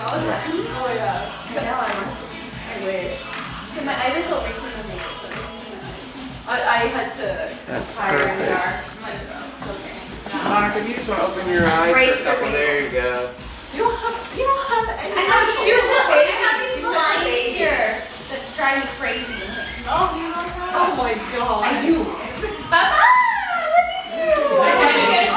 All the time. Oh yeah. But now I wait. Because my iris will break when the makeup. I had to hire in the dark. I'm like, oh, okay. Monica, if you just want to open your eyes for a couple, there you go. You don't have any. I have these lines here that drive me crazy. Oh, you don't have. Oh my god. I do. Bye-bye. Look at you.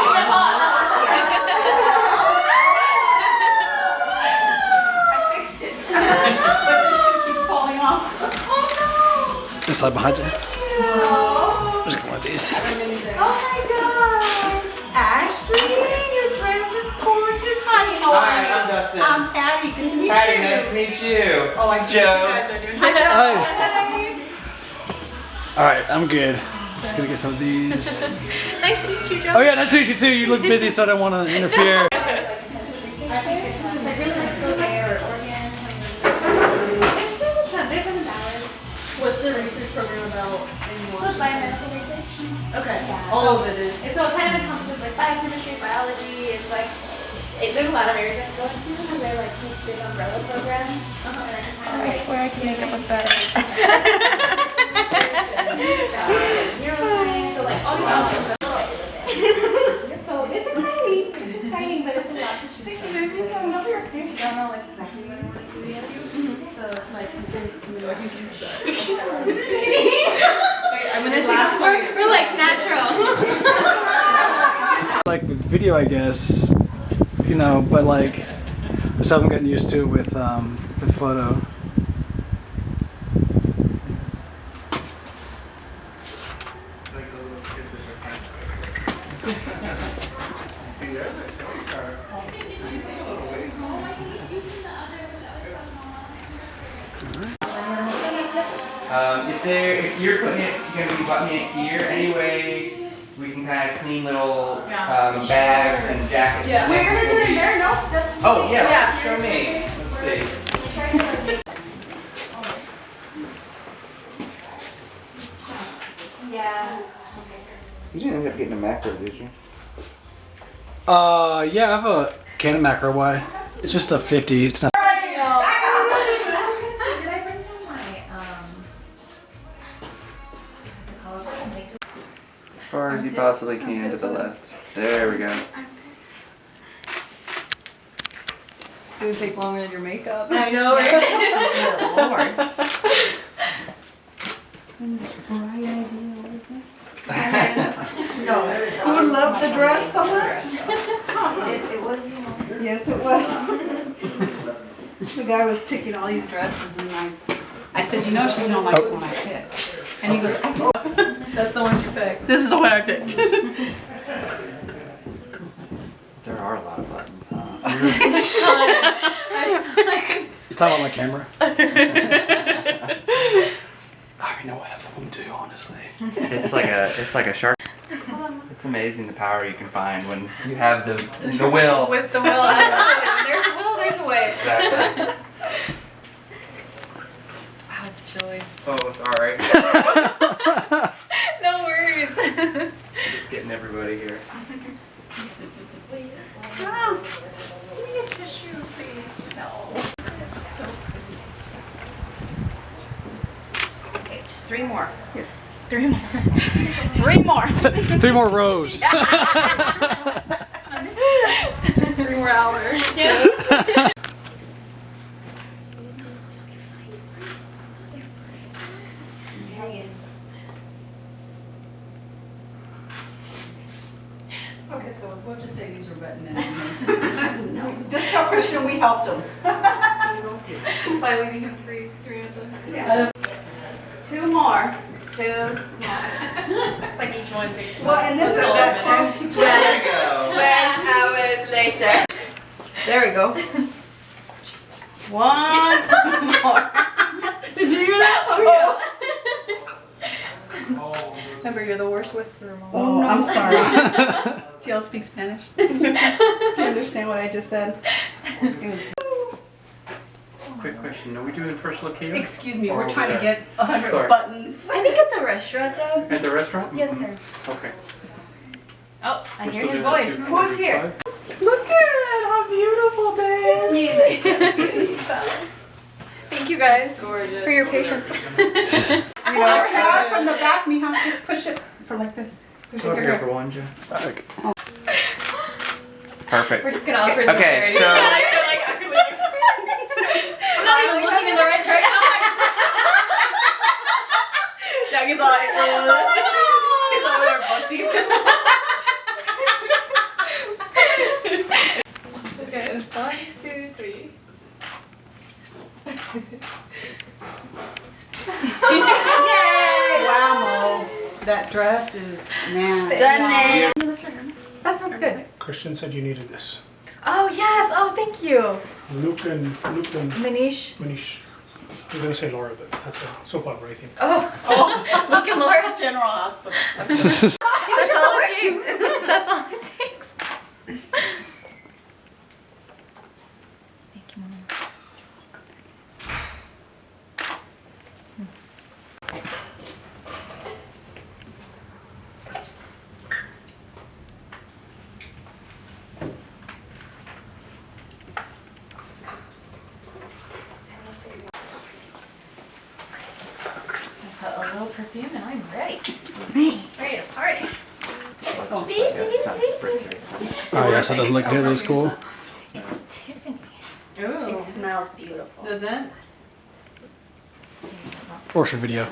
I fixed it. But the shoe keeps falling off. Oh no. Just like behind you. Oh. Just get one of these. Oh my god. Ashley, your dress is gorgeous. Hi, I'm Dustin. I'm Patty. Good to meet you. Patty, nice to meet you. Oh, I see what you guys are doing. Hi, Joe. All right, I'm good. Just gonna get some of these. Nice to meet you, Joe. Oh yeah, nice to meet you too. You look busy, so I don't want to interfere. I really like to go there or Oregon. There's a ton. There's like a balance. What's the research program about in Washington? So it's biomedical research. Okay. Yeah. All of it is. So it kind of encompasses like biochemistry, biology. It's like there's a lot of areas I go into, and they're like these big umbrella programs. I swear I can make up a better. Neuroscience, so like all the so it's exciting. It's exciting, but it's a lot to choose from. I don't know like exactly what I want to do yet. So it's like sometimes we're like natural. Like with video, I guess, you know, but like I still haven't gotten used to it with photo. If you're going to be buttoning it here anyway, we can kind of clean little bags and jackets. Yeah. We're gonna do it here, no? Just oh yeah, show me. Let's see. Yeah. You didn't end up getting a macro, did you? Yeah, I have a Canon macro. Why? It's just a 50. It's not. As far as you possibly can to the left. There we go. It's gonna take longer than your makeup. I know, right? Lord. Bright idea, what is it? No, who loved the dress so much? It was you. Yes, it was. The guy was picking all these dresses, and I said, you know, she's not like the one I picked. And he goes, I know. That's the one she picked. This is the one I picked. There are a lot of buttons, huh? You talking about my camera? I already know what half of them do, honestly. It's like a shark. It's amazing the power you can find when you have the will. With the will, absolutely. There's a will, there's a way. Exactly. Wow, it's chilly. Oh, sorry. No worries. Just getting everybody here. Oh, let me get tissue, please. No. Okay, just 3 more. Here. 3 more. 3 more. 3 more rows. 3 more hours. Yeah. Okay, so we'll just say these are buttoned in. No. Just tell Chrystian we helped him. By leaving him free, 3 of them. Yeah. 2 more. 2 more. Like each one takes Well, and this is that 12 hours later. There we go. 1 more. Did you hear that? Oh, yeah. Remember, you're the worst whisperer, Mom. Oh, no. I'm sorry. Do y'all speak Spanish? Do you understand what I just said? Quick question, are we doing first look here? Excuse me, Or we're over trying to there? get 100 Sorry. buttons. I think at the restaurant, Doug. At the restaurant? Yes, sir. Okay. Oh, I We're hear still his doing voice. that Who's here? 2:45? Look at it. How beautiful, babe. Thank you guys for your patience. You know, try it from the back, Mija. Just push it for like this. Push it here. for one, Joe. Perfect. We're just gonna offer it. Okay, so I'm not even looking in the right direction. Jackie's all like, he's over there bunting. Okay, 1, 2, 3. Yay! Wow, Mo. That dress is, man. That sounds good. Chrystian said you needed this. Oh yes. Oh, thank you. Luke and Manish. Manish. I'm gonna say Laura, but that's a soap opera, I think. Oh. Look at Laura. General Hospital. That's all it takes. That's all it takes. Thank you, Mom. Put a little perfume and I'm ready. Ready to party. Oh yes, that doesn't look good. It's cool. It's Tiffany. Ooh. It smells beautiful. Does it? Or for video.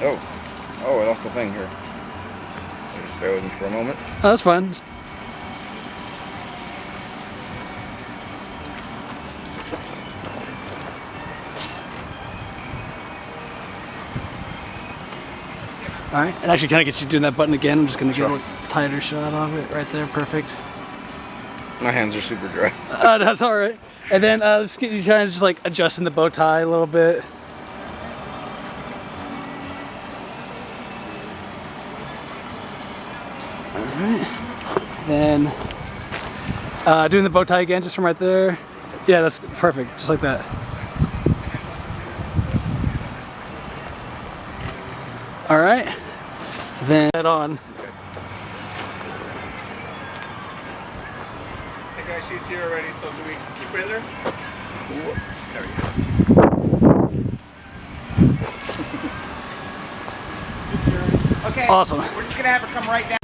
Oh, I lost the thing here. Just bear with me for a moment. Oh, that's fine. All right, and actually kind of gets you doing that button again. I'm just gonna get a tighter shot of it right there. Perfect. My hands are super dry. That's all right. And then just you kind of just like adjusting the bow tie a little bit. All right. Then doing the bow tie again, just from right there. Yeah, that's perfect, just like that. All right. Then head on. Hey guys, she's here already, so do we keep her in there? There we go. Okay. Awesome. We're just gonna have her come right down.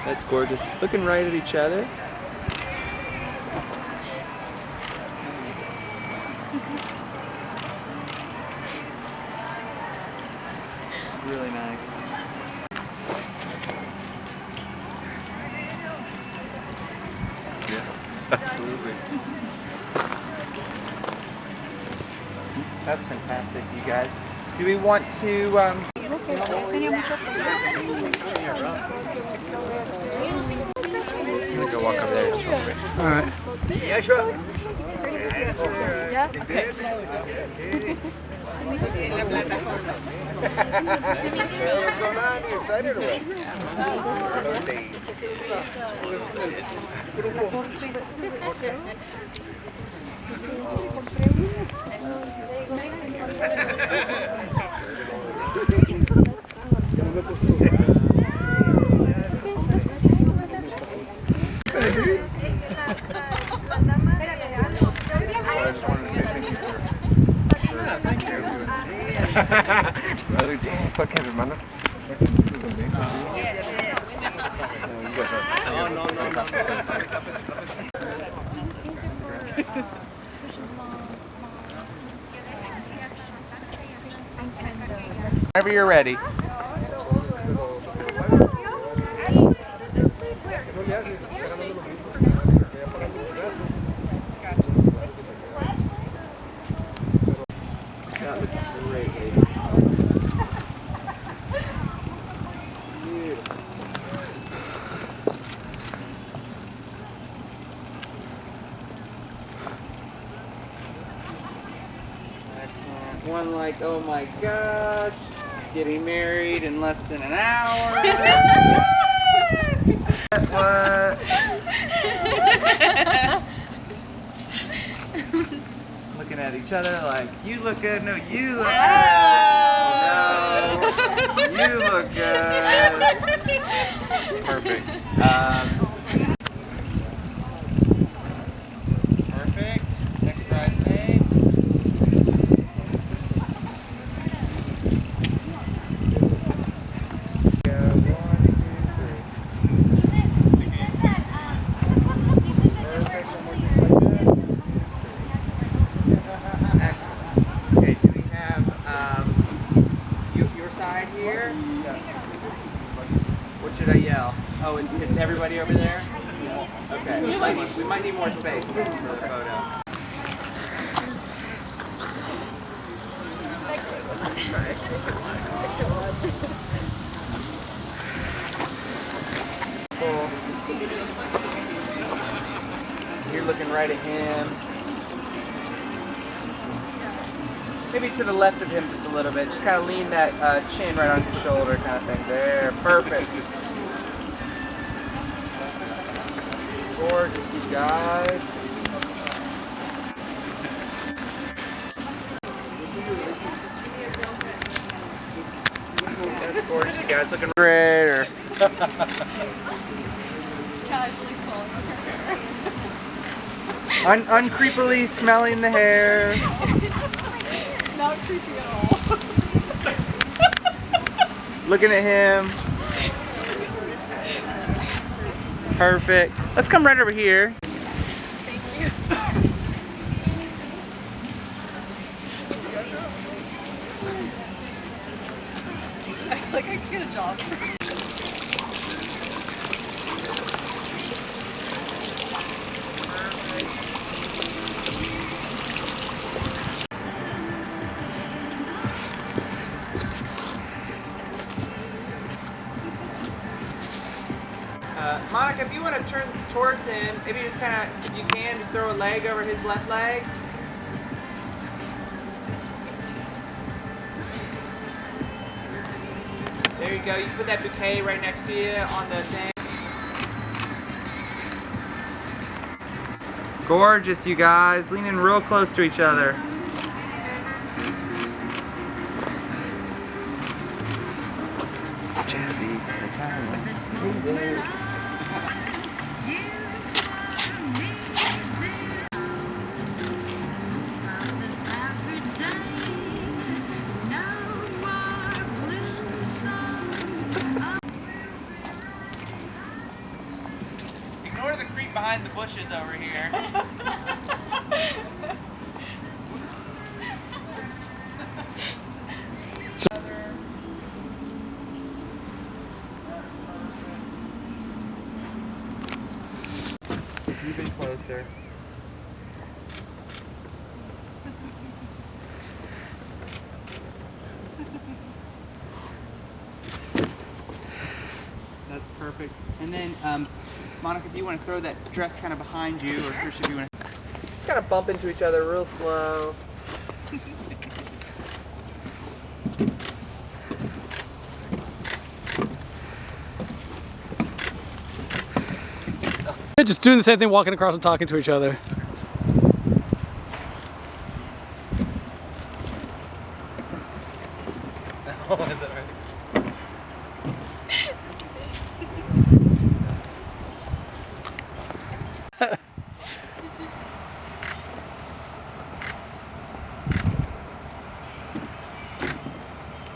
That's gorgeous. Looking right at each other. Really nice. Yeah, absolutely. That's fantastic, you guys. Do we want to I'm gonna go walk over there. All right. Yeah, sure. Yeah? Okay. What's going on? You excited or what? Those days. Madre, fuck it, hermano. Whenever you're ready. Excellent. One like, oh my gosh, getting married in less than an hour. What? Looking at each other like, you look good. No, you look good. Oh, no, you look good. Perfect. Perfect. Next bridesmaid. Okay, do we have your side here? What should I yell? Oh, and everybody over there? Okay, we might need more space for the photo. Cool. You're looking right at him. Maybe to the left of him just a little bit. Just kind of lean that chin right on his shoulder kind of thing. There, perfect. Gorgeous, you guys. That's gorgeous, you guys. Looking great. Uncreepily smelling the hair. Not creepy at all. Looking at him. Perfect. Let's come right over here. Like I could get a job. Monica, if you want to turn towards him, maybe just kind of, if you can, just throw a leg over his left leg. There you go. You can put that bouquet right next to you on the thing. Gorgeous, you guys. Leaning real close to each other. Jazzy. Ignore the creep behind the bushes over here. Even closer. then, Monica, if you want to throw that dress kind of behind you, or Chris, if you want to... Just kind of bump into each other real slow. Just doing the same thing, walking across and talking to each other. Oh, is that right?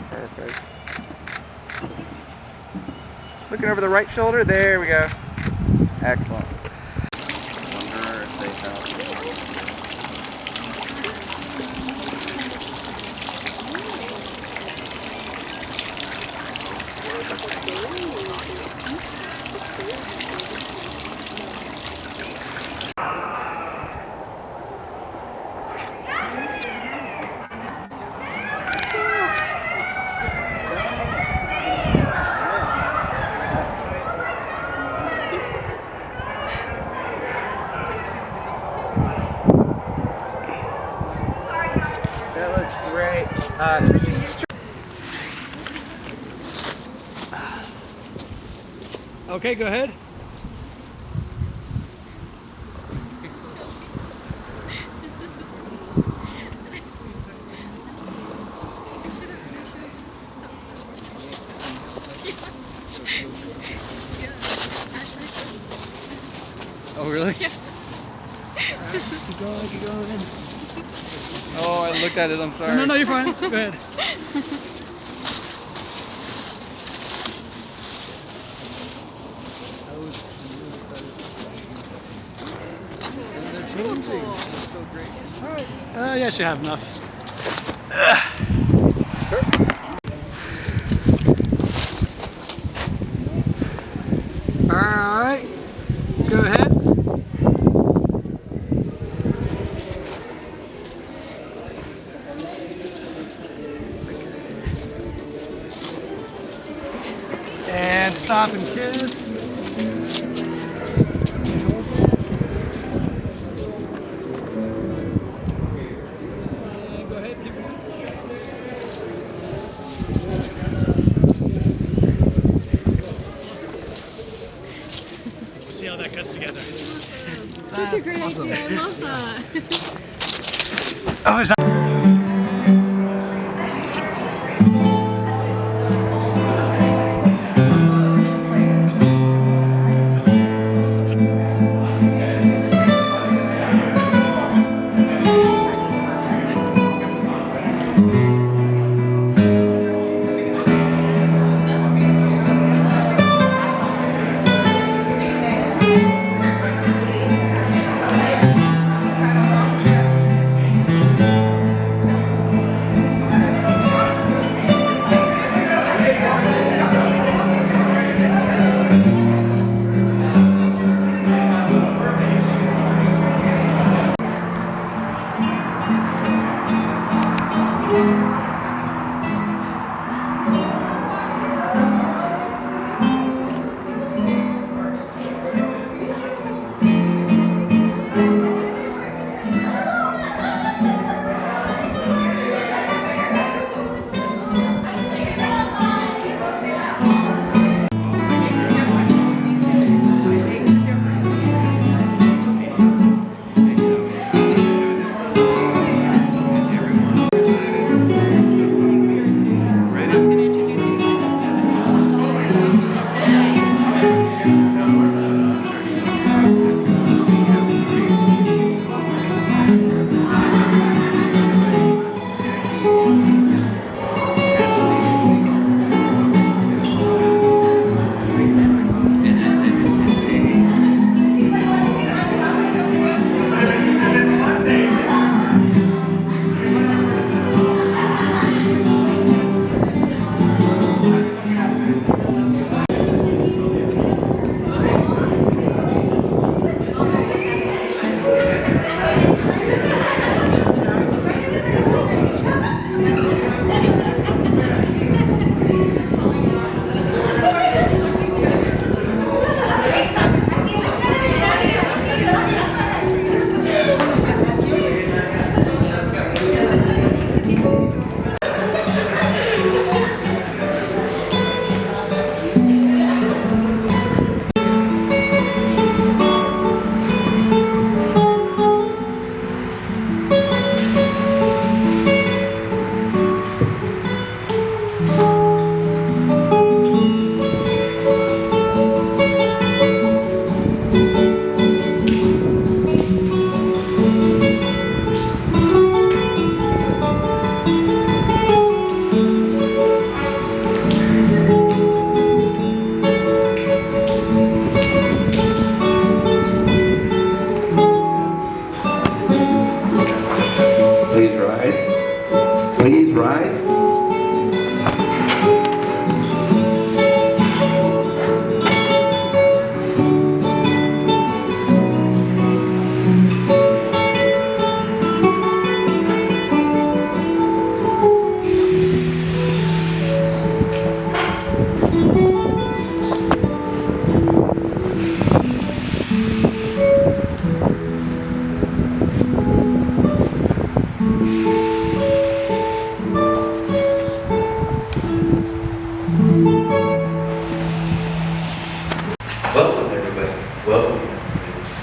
Perfect. Looking over the right shoulder, there we go. Excellent. Wonder if they have... That looks great. Chrystian, Okay, go ahead. Oh, really? Yeah. Keep going, keep going. Oh, I looked at it, I'm sorry. No, you're fine. Go ahead. Yeah, she have enough. All right, go ahead. And stop and kiss. And go ahead, keep going. See how that goes together. Such a great idea. I love that. Oh, is that?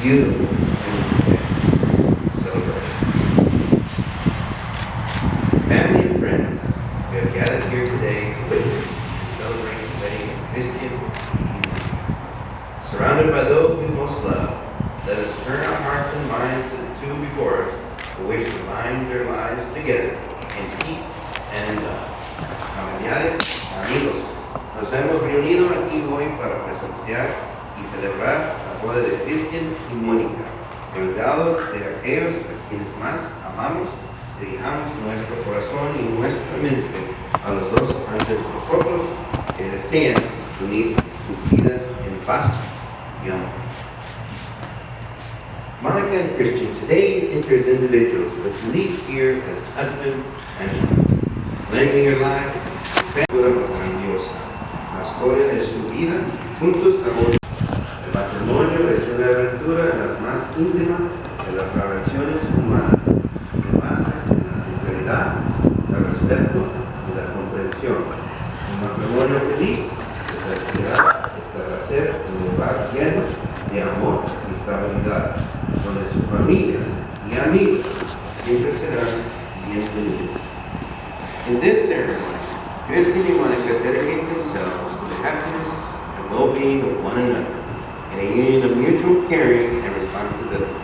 you and celebrate. Family and friends, we have gathered here today to witness and celebrate the wedding of Chrystian and Monica. Surrounded by those we most love, let us turn our hearts and minds to the two before us who wish to bind their lives together in peace and in love. Familiares, amigos, nos hemos reunido aquí hoy para presenciar y celebrar la boda de Chrystian y Mónica. Rodeados de aquellos a quienes más amamos, dirijamos nuestro corazón y nuestra mente a los dos antes nosotros que desean unir sus vidas en paz y amor. Monica and Chrystian today enter as individuals, but leave here as husband and wife. Lending your lives, figura más grandiosa, la historia de su vida, juntos ahora. El matrimonio es una aventura en las más íntimas de las relaciones humanas. Se basa en la sinceridad, el respeto y la comprensión. Un matrimonio feliz es ser un lugar lleno de amor y estabilidad, donde su familia y amigos siempre serán bienvenidos. In this ceremony, Chrystian and Monica dedicate themselves to the happiness and well-being of one another in a union of mutual caring and responsibility.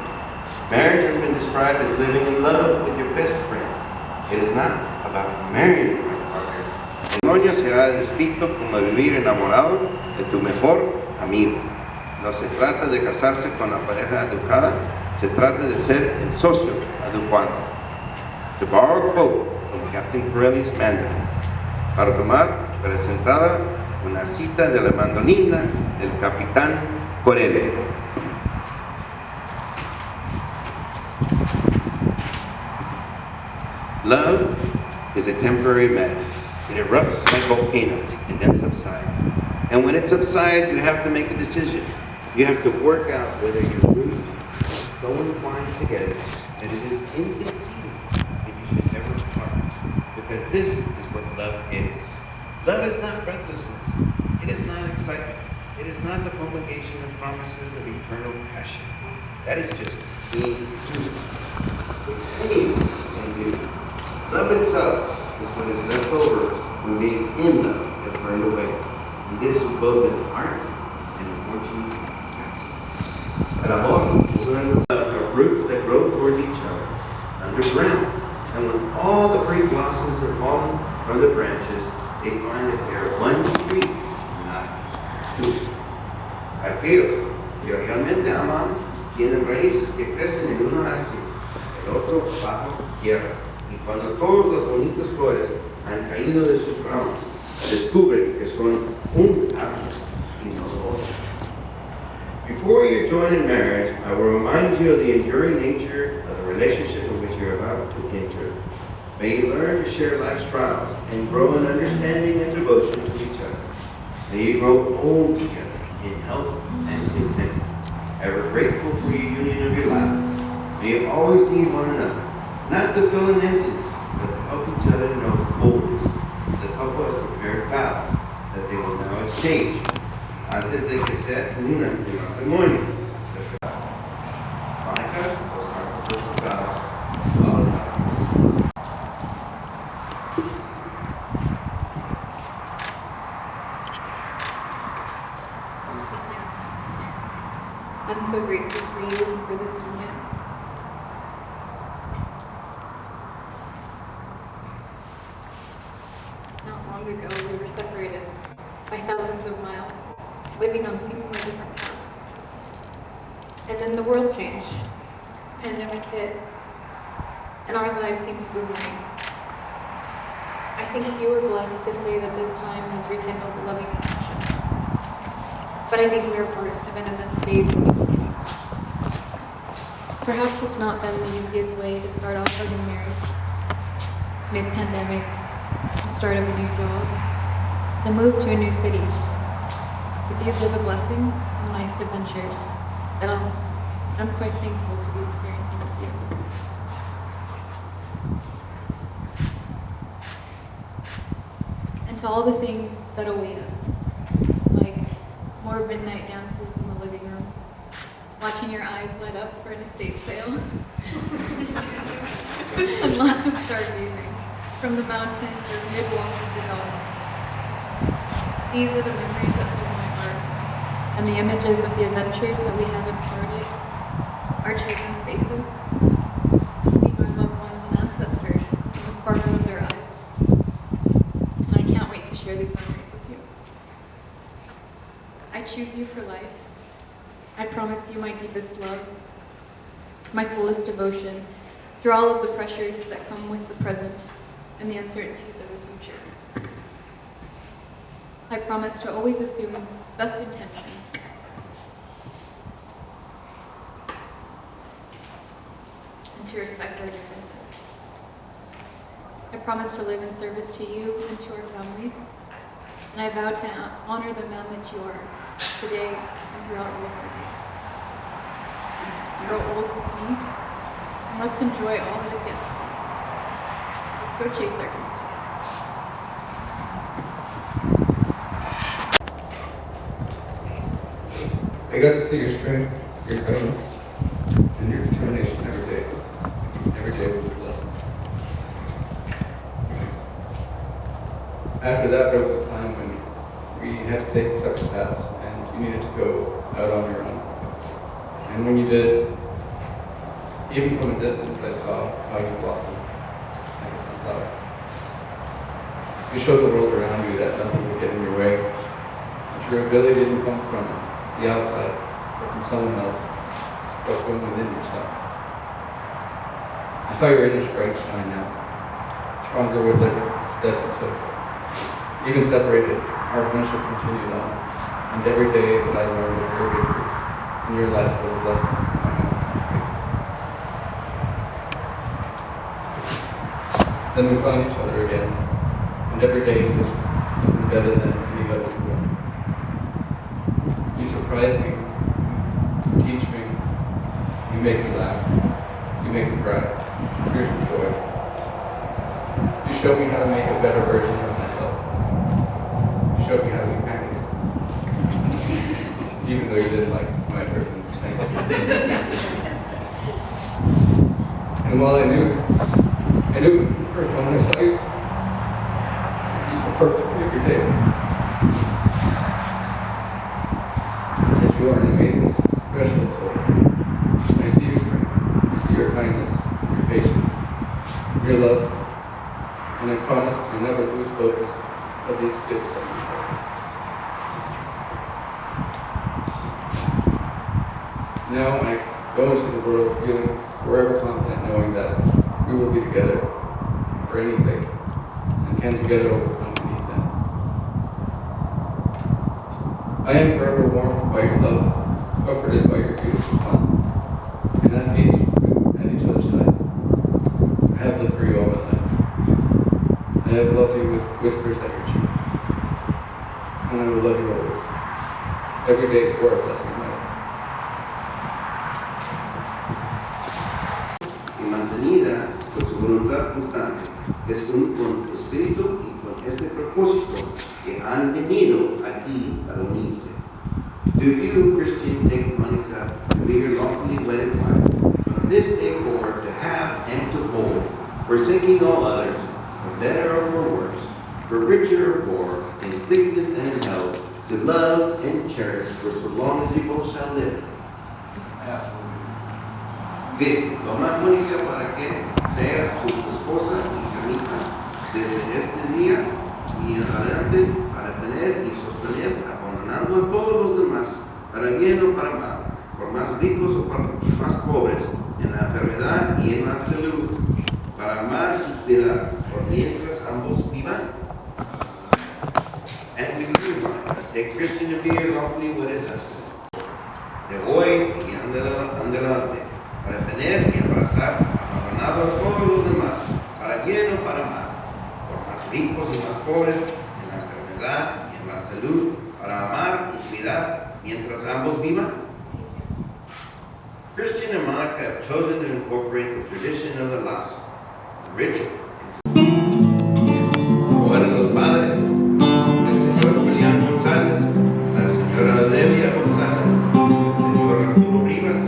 Marriage has been described as living in love with your best friend. It is not about marrying your partner. El matrimonio se ha descrito como vivir enamorado de tu mejor amigo. No se trata de casarse con la pareja adecuada, se trata de ser el socio adecuado. To borrow a quote from Captain Corelli's Mandarin, para tomar presentada una cita de la mandolina del Capitán Corelli. Love is a temporary madness. It erupts like volcanoes and then subsides. And when it subsides, you have to make a decision. You have to work out whether your roots are so entwined together that it is inconceivable that you should ever part. Because this is what love is. Love is not breathlessness. It is not excitement. It is not the promulgation of promises of eternal passion. That is just being human. But anyone can do. Love itself is what is left over when being in love has burned away. And this is both an art and a fortunate task. El amor is learning of roots that grow towards each other underground. And when all the pretty blossoms have fallen from the branches, they find that they are one tree, not two. Aquellos que realmente aman tienen raíces que crecen el uno hacia el otro bajo tierra. Y cuando todas las bonitas flores han caído de sus ramas, descubren que son un árbol y no otro. Before you join in marriage, I will remind you of the enduring nature of the relationship in which you're about to enter. May you learn to share life's trials and grow in understanding and devotion to each other. May you grow old together in health and content. Ever grateful for your union of your lives. May you always need one another, not to fill an emptiness, but to help each other know the fullness. The couple has prepared vows that they will now exchange. Antes de que sea un matrimonio. Monica will start with the vows. I'm so grateful for you and for this moment. Not long ago, we were separated by thousands of miles, living on seemingly different paths. And then the world changed. Pandemic hit, and our lives seemed boomerang. I think you were blessed to say that this time has rekindled loving connection. But I think we are part of an immense phase in new beginnings. Perhaps it's not been the easiest way to start off a new marriage. Mid-pandemic, the start of a new job, the move to a new city. But these are the blessings and life's adventures that I'm quite thankful to be experiencing with you. And to all the things that await us, like more midnight dances in the living room, watching your eyes light up for an estate sale, and lots of stargazing from the mountains or mid-walking the dogs. These are the memories that fill my heart, and the images of the adventures that we haven't started, our children's faces, seeing our loved ones and ancestors in the sparkle of their eyes. And I can't wait to share these memories with you. I choose you for life. I promise you my deepest love, my fullest devotion, through all of the pressures that come with the present and the uncertainties of the future. I promise to always assume best intentions, and to respect our differences. I promise to live in service to you and to our families, and I vow to honor the man that you are today and throughout all of our days. Grow old with me, and let's enjoy all that is yet to come. Let's go chase our dreams together. I got to see your strength, your kindness, and your determination every day. Every day was a blessing. After that, there was a time when we had to take separate paths, and you needed to go out on your own. And when you did, even from a distance, I saw how you blossomed like a sunflower. You showed the world around you that nothing would get in your way, that your ability didn't come from the outside, or from someone else, but from within yourself. I saw your inner strength shine out, stronger with every step you took. Even separated, our friendship continued on, and every day that I learned of your victories in your life was a blessing. Then we found each other again, and every day since has been better than any other week. You surprise me, you teach me, you make me laugh, you make me cry, tears of joy. You show me how to make a better version of myself. You showed me how to be pancakes. Even though you didn't like my version of pancakes. And while I knew first when I saw you, you were perfect every day. That you are an amazing, special soul. I see your strength, I see your kindness, your patience, your love, and I promise to never lose focus of these gifts that you show. Now I go into the world feeling forever confident, knowing that we will be together for anything, and can together overcome anything. I am forever warmed by your love, comforted by your beautiful smile, and at peace at each other's side. I have lived for you all my life. I have loved you with whispers at your cheek, and I will love you always. Every day you are a blessing in my life. Y mantenida por su voluntad constante, es con tu espíritu y con este propósito que han venido aquí para unirse. Do you, Chrystian, take Monica to be your lawfully wedded wife, from this day forward to have and to hold, forsaking all others, for better or for worse, for richer or poor, in sickness and in health, to love and cherish for so long as you both shall live? Cristo, toma a Mónica para que sea su esposa y camina desde este día y en adelante para tener y sostener, abandonando a todos los demás, para bien o para mal, por más ricos o por más pobres, en la enfermedad y en la salud, para amar y cuidar, por mientras ambos vivan. And we do, Monica, take Chrystian to be your lawfully wedded husband. De hoy y adelante, para tener y abrazar, abandonado a todos los demás, para bien o para mal, por más ricos y más pobres, en la enfermedad y en la salud, para amar y cuidar mientras ambos vivan. Chrystian and Monica have chosen to incorporate the tradition of the lazo, the ritual. Como eran los padres, el señor Julián González, la señora Delia González, el señor Arturo Rivas,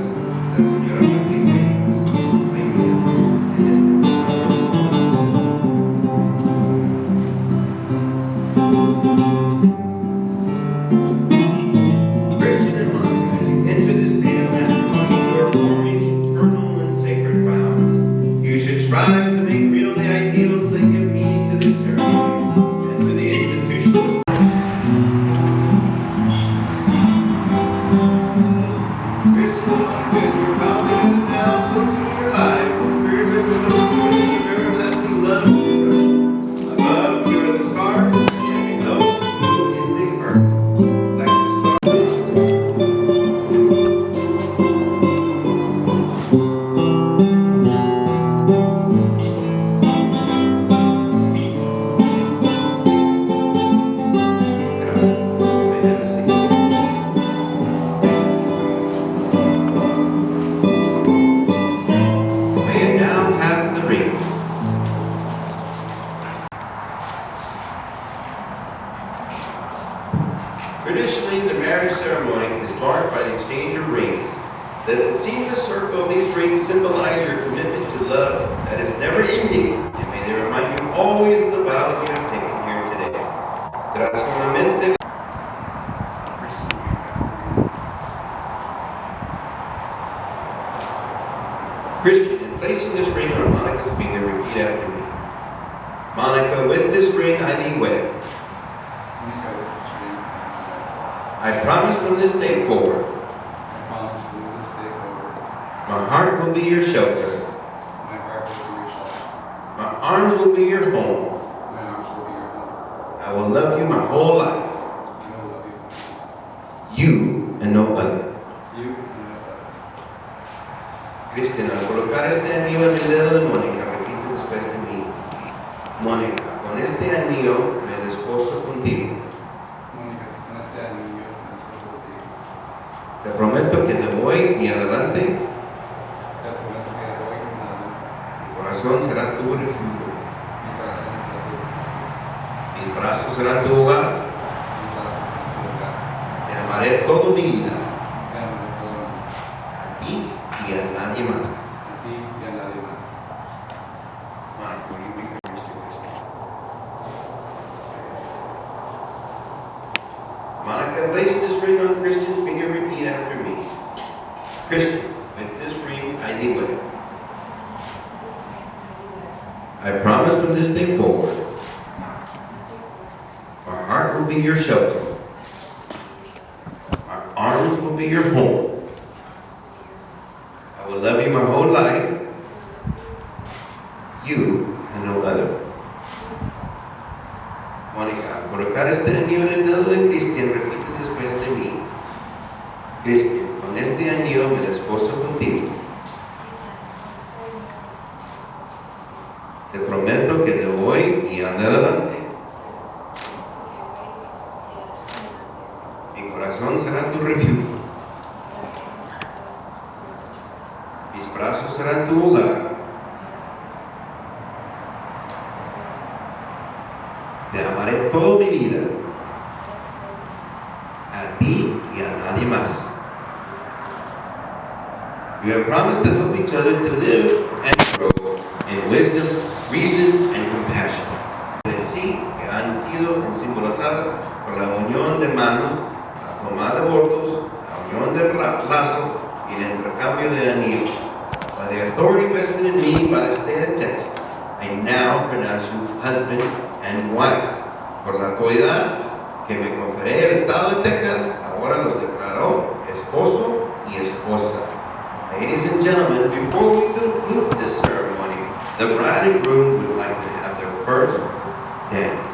Traditionally, the marriage ceremony is marked by the exchange of rings. The seamless circle of these rings symbolize your commitment to love that is never ending, and may they remind you always of the vows you have taken here today. Tradicionalmente, Chrystian, in placing this ring on Monica's finger, repeat after me. Monica, with this ring I thee wed. I promise from this day forward, my heart will be your shelter. My arms will be your home. I will love you my whole life. You and no other. Chrystian, al colocar este anillo en el dedo de Mónica, repite después de mí. Mónica, con este anillo me desposo contigo. Te prometo que de hoy y adelante mi corazón será tu refugio. Mis brazos serán tu hogar. Te amaré toda mi vida. A ti y a nadie más. Monica, place this ring on Chrystian's finger, repeat after me. Chrystian, with this ring I thee wed. I promise from this day forward, my heart will be your shelter. My arms will be your home. I will love you my whole life. You and no other. Mónica, al colocar este anillo en el dedo de Chrystian, repite después de mí. Chrystian, con este anillo me desposo contigo. Te prometo que de hoy y en adelante mi corazón será tu refugio. Mis brazos serán tu hogar. Te amaré toda mi vida, a ti y a nadie más. We have promised to help each other to live and grow in wisdom, reason, and compassion. Sí, que han sido simbolizadas por la unión de manos, la toma de votos, la unión del lazo y el intercambio de anillos. By the authority vested in me by the state of Texas, I now pronounce you husband and wife. Por la autoridad que me conferé el Estado de Texas, ahora los declaró esposo y esposa. Ladies and gentlemen, before we conclude this ceremony, the bride and groom would like to have their first dance.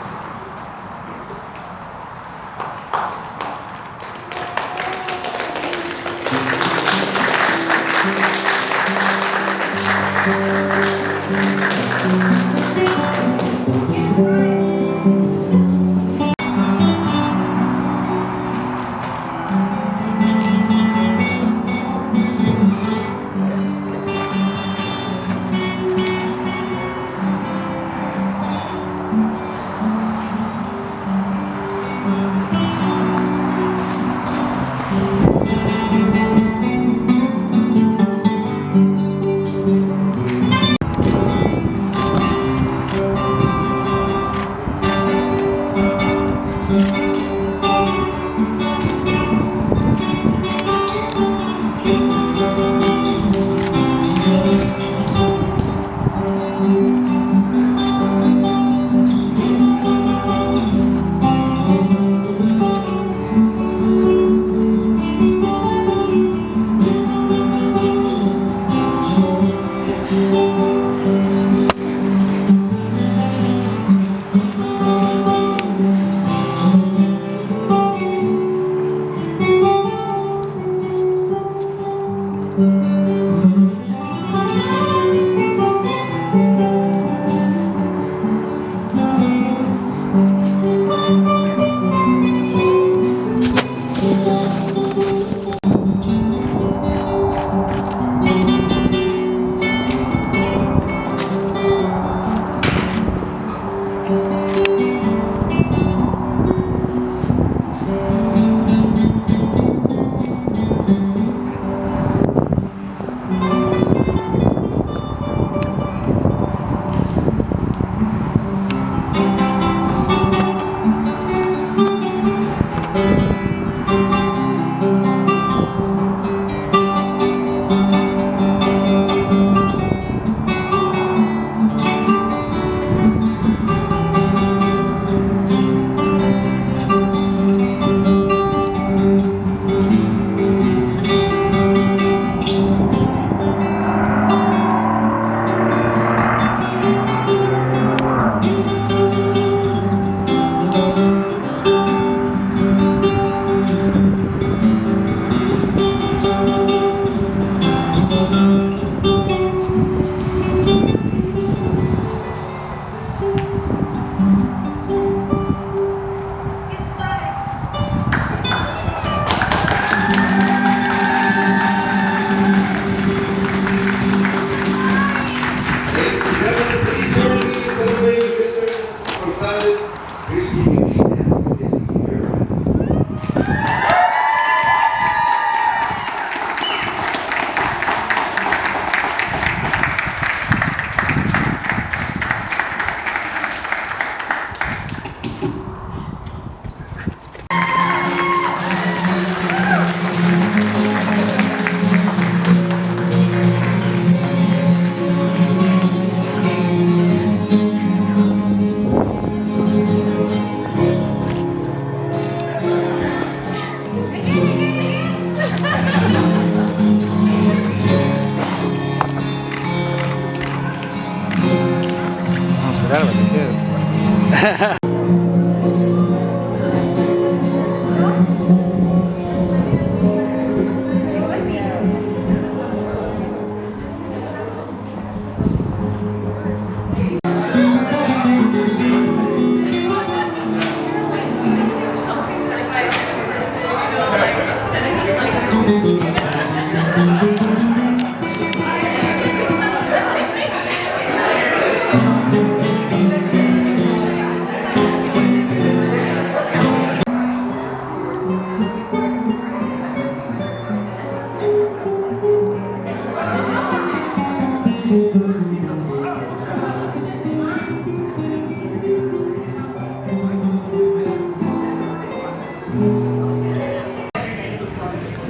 Forgot about the kiss.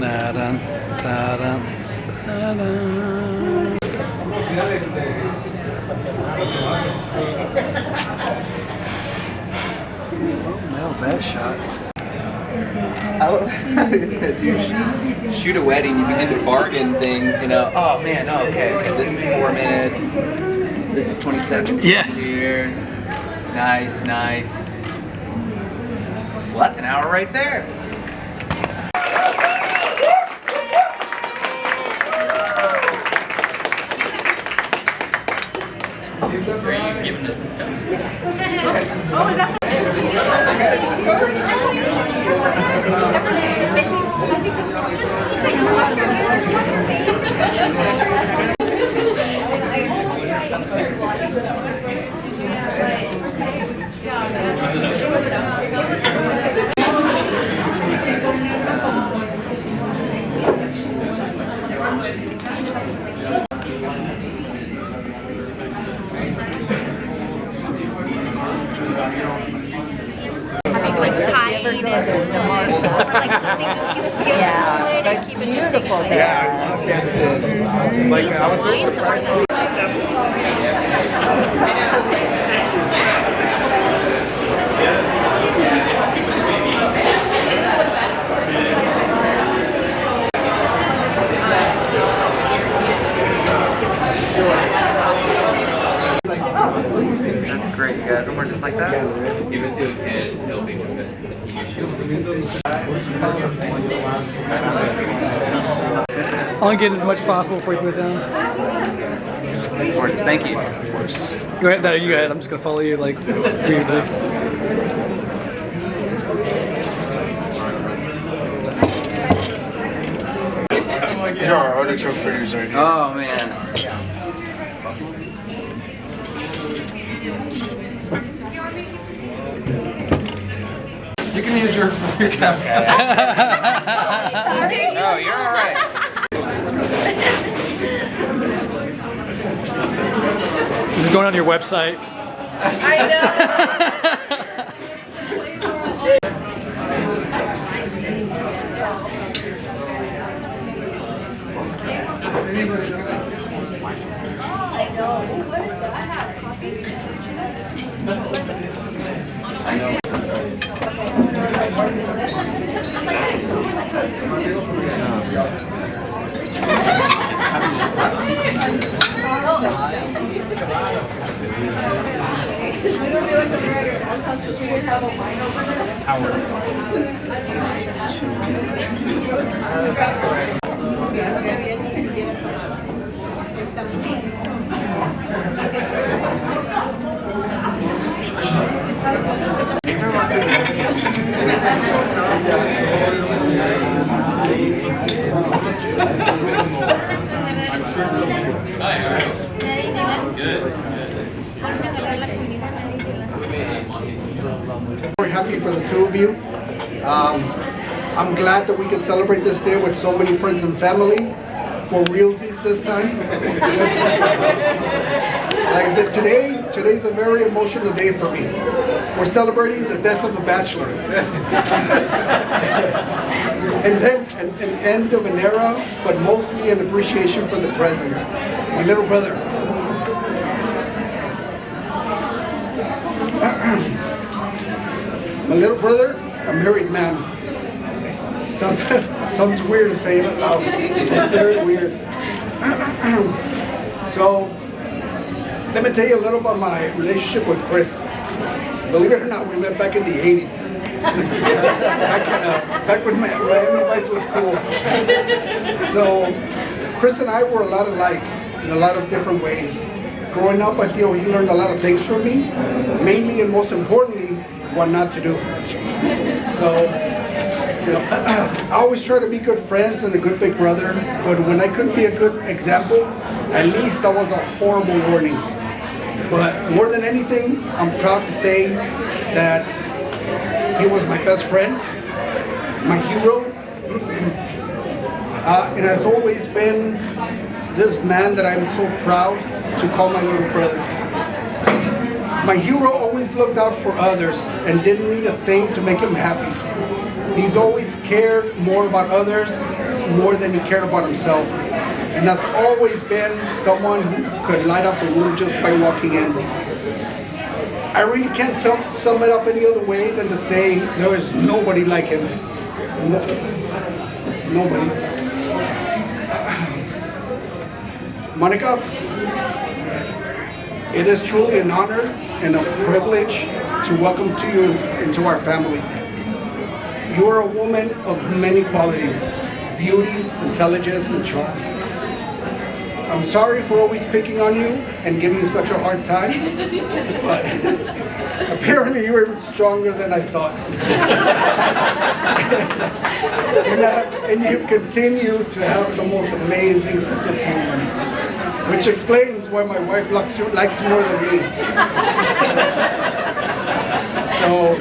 Da-dun, da-dun, da-dun. Nailed that shot. I love as you shoot a wedding, you begin to bargain things, you know. Oh man, oh, okay, this is 4 minutes. This is 20 seconds here. Nice, nice. Well, that's an hour right there. Are you giving us the toast? Oh, is that like something just keeps getting and keep it just beautiful. Yeah, I loved it. Like, I was very surprised. That's great, you guys. More just like that? Give it to a kid, he'll be with it. Only get as much possible before you put it down. Gorgeous, thank you. Go ahead, no, you go ahead. I'm just gonna follow you, like, read the. Here are our artichoke fritters right here. Oh man. You can use your time. Oh, you're all right. This is going on your website. I know. We're happy for the two of you. I'm glad that we can celebrate this day with so many friends and family for realsies this time. Like I said, today's a very emotional day for me. We're celebrating the death of a bachelor. And then an end of an era, but mostly an appreciation for the present. My little brother. My little brother, a married man. Sounds weird to say it out loud. It sounds very weird. So, let me tell you a little about my relationship with Chris. Believe it or not, we met back in the 80s. Back when Miami Vice was cool. So, Chris and I were a lot alike in a lot of different ways. Growing up, I feel he learned a lot of things from me, mainly and most importantly, what not to do. So, you know, I always try to be good friends and a good big brother, but when I couldn't be a good example, at least I was a horrible warning. But more than anything, I'm proud to say that he was my best friend, my hero, and has always been this man that I'm so proud to call my little brother. My hero always looked out for others and didn't need a thing to make him happy. He's always cared more about others more than he cared about himself. And has always been someone who could light up a room just by walking in. I really can't sum it up any other way than to say there is nobody like him. Nobody. Monica, it is truly an honor and a privilege to welcome you into our family. You are a woman of many qualities, beauty, intelligence, and charm. I'm sorry for always picking on you and giving you such a hard time, but apparently you're even stronger than I thought. And you've continued to have the most amazing sense of humor, which explains why my wife likes you more than me. So,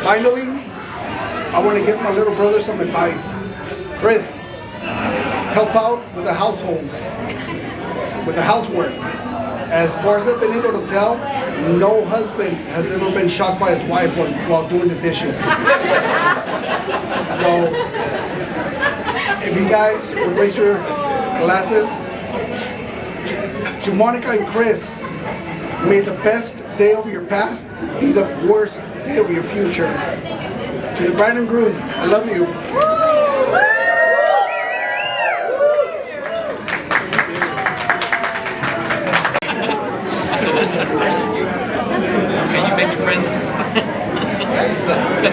finally, I want to give my little brother some advice. Chris, help out with the household, with the housework. As far as I've been able to tell, no husband has ever been shocked by his wife while doing the dishes. So, if you guys would raise your glasses to Monica and Chris, may the best day of your past be the worst day of your future. To the bride and groom, I love you. Can you make me friends?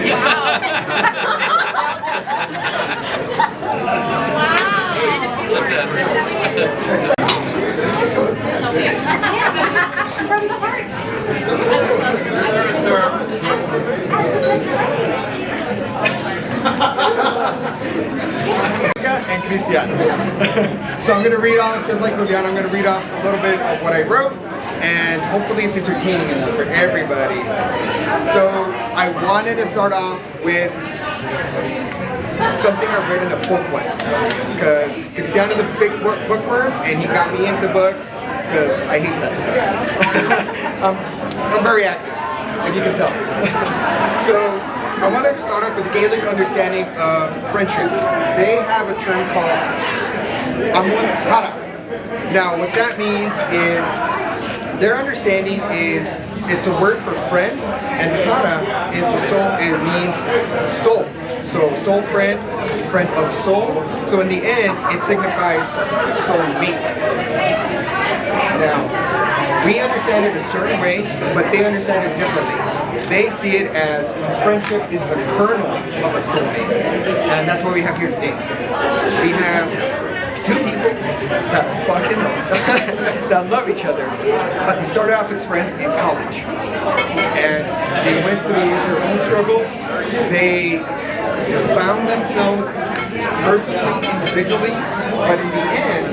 Wow. Chrystian. So I'm going to read off, just like Julian, I'm going to read off a little bit of what I wrote, and hopefully it's entertaining enough for everybody. So I wanted to start off with something I read in a book once, because Chrystian is a big bookworm, and he got me into books, because I hate that stuff. I'm very active, if you can tell. So I wanted to start off with the Gaelic understanding of friendship. They have a term called Amun Hara. Now what that means is, their understanding is, it's a word for friend, and Hara is the soul, it means soul. So soul friend, friend of soul. So in the end, it signifies soulmate. Now, we understand it a certain way, but they understand it differently. They see it as a friendship is the kernel of a soulmate. And that's what we have here today. We have two people that fucking that love each other, but they started off as friends in college. And they went through their own struggles. They found themselves personally, individually, but in the end,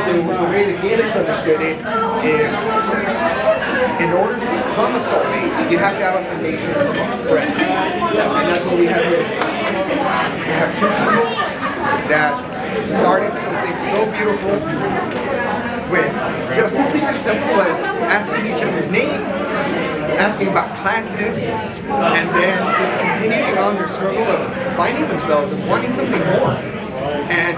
the way the Gaelics understood it is, in order to become a soulmate, you have to have a foundation of friends. And that's what we have here today. We have two people that started something so beautiful with just something as simple as asking each other's name, asking about classes, and then just continuing on their struggle of finding themselves and wanting something more. And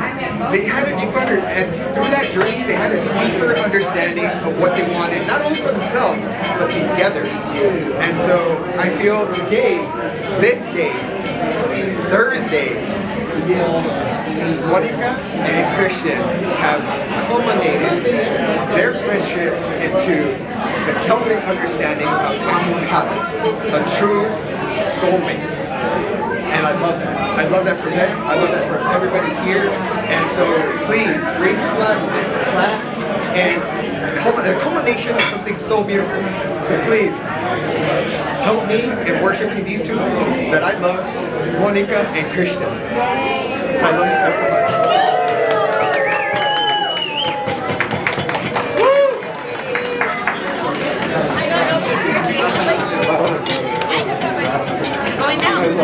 they had a deeper, and through that journey, they had a deeper understanding of what they wanted, not only for themselves, but together. And so I feel today, this day, Thursday, Monica and Chrystian have culminated their friendship into the Celtic understanding of Amun Hara, a true soulmate. And I love that. I love that for them. I love that for everybody here. And so please, raise your glasses, clap, and a culmination of something so beautiful. So please, help me in worshiping these two that I love, Monica and Chrystian. I love you guys so much. I don't know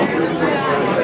if you're going down.